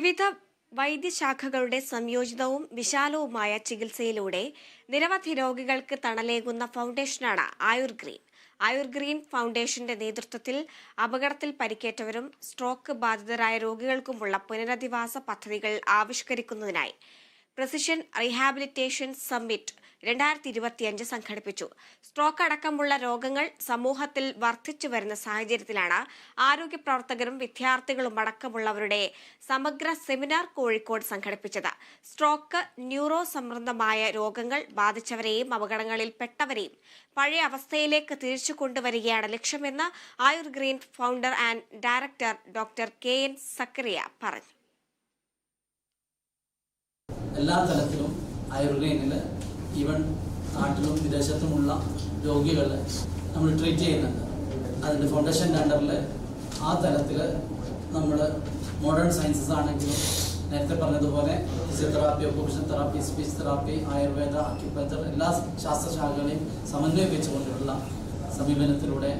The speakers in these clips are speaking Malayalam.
വിവിധ വൈദ്യശാഖകളുടെ സംയോജിതവും വിശാലവുമായ ചികിത്സയിലൂടെ നിരവധി രോഗികൾക്ക് തണലേകുന്ന ഫൗണ്ടേഷനാണ് ആയുർഗ്രീൻ. ആയുർഗ്രീൻ ഫൗണ്ടേഷന്റെ നേതൃത്വത്തിൽ അപകടത്തിൽ പരിക്കേറ്റവരും സ്ട്രോക്ക് ബാധിതരായ രോഗികൾക്കുമുള്ള പുനരധിവാസ പദ്ധതികൾ ആവിഷ്കരിക്കുന്നതിനായി പ്രിസിഷൻ റീഹാബിലിറ്റേഷൻ സമ്മിറ്റ് 2025 സംഘടിപ്പിച്ചു. സ്ട്രോക്ക് അടക്കമുള്ള രോഗങ്ങൾ സമൂഹത്തിൽ വർദ്ധിച്ചു വരുന്ന സാഹചര്യത്തിലാണ് ആരോഗ്യ പ്രവർത്തകരും വിദ്യാർത്ഥികളും അടക്കമുള്ളവരുടെ സമഗ്ര സെമിനാർ കോഴിക്കോട് സംഘടിപ്പിച്ചത്. സ്ട്രോക്ക്, ന്യൂറോ സംബന്ധമായ രോഗങ്ങൾ ബാധിച്ചവരെയും അപകടങ്ങളിൽ പെട്ടവരെയും പഴയ അവസ്ഥയിലേക്ക് തിരിച്ചു കൊണ്ടുവരികയാണ് ലക്ഷ്യമെന്ന് Ayurgreen founder and director doctor KN Zachariah പറഞ്ഞു. എല്ലാ തലത്തിലും ആയുർഗ്രീനിൽ ഈവൻ നാട്ടിലും വിദേശത്തുമുള്ള രോഗികളെ നമ്മൾ ട്രീറ്റ് ചെയ്യുന്നുണ്ട്. അതിൻ്റെ ഫൗണ്ടേഷൻ്റെ അണ്ടറിൽ ആ തലത്തിൽ നമ്മൾ മോഡേൺ സയൻസസ് ആണെങ്കിലും നേരത്തെ പറഞ്ഞതുപോലെ physiotherapy, occupational therapy, speech therapy, Ayurveda, acupuncture എല്ലാ ശാസ്ത്രശാഖകളെയും സമന്വയിപ്പിച്ചുകൊണ്ടുള്ള സമീപനത്തിലൂടെ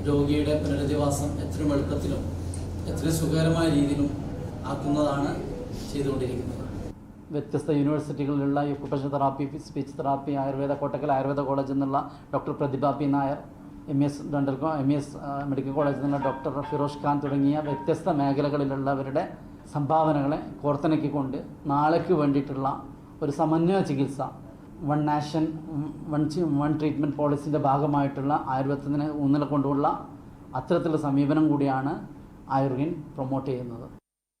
രോഗിയുടെ പുനരധിവാസം എത്രയും എളുപ്പത്തിലും എത്രയും സുഖകരമായ രീതിയിലും ആക്കുന്നതാണ് ചെയ്തുകൊണ്ടിരിക്കുന്നത്. വ്യത്യസ്ത യൂണിവേഴ്സിറ്റികളിലുള്ള occupational therapy, speech therapy, Ayurveda, Kottakkal Ayurveda കോളേജിൽ നിന്നുള്ള doctor Prathibha P Nair, MS medical കോളേജിൽ നിന്നുള്ള ഡോക്ടർ ഫിറോസ് ഖാൻ തുടങ്ങിയ വ്യത്യസ്ത മേഖലകളിലുള്ളവരുടെ സംഭാവനകളെ കോർത്തിണക്കിക്കൊണ്ട് നാളേക്ക് വേണ്ടിയിട്ടുള്ള ഒരു സമന്വയ ചികിത്സ, വൺ നാഷൻ വൺ ട്രീറ്റ്മെൻറ്റ് പോളിസിൻ്റെ ഭാഗമായിട്ടുള്ള ആയുർവേദത്തിന് ഊന്നൽ കൊണ്ടുള്ള അത്തരത്തിലുള്ള സമീപനം കൂടിയാണ് ആയുർഗ്രീൻ പ്രൊമോട്ട് ചെയ്യുന്നത്.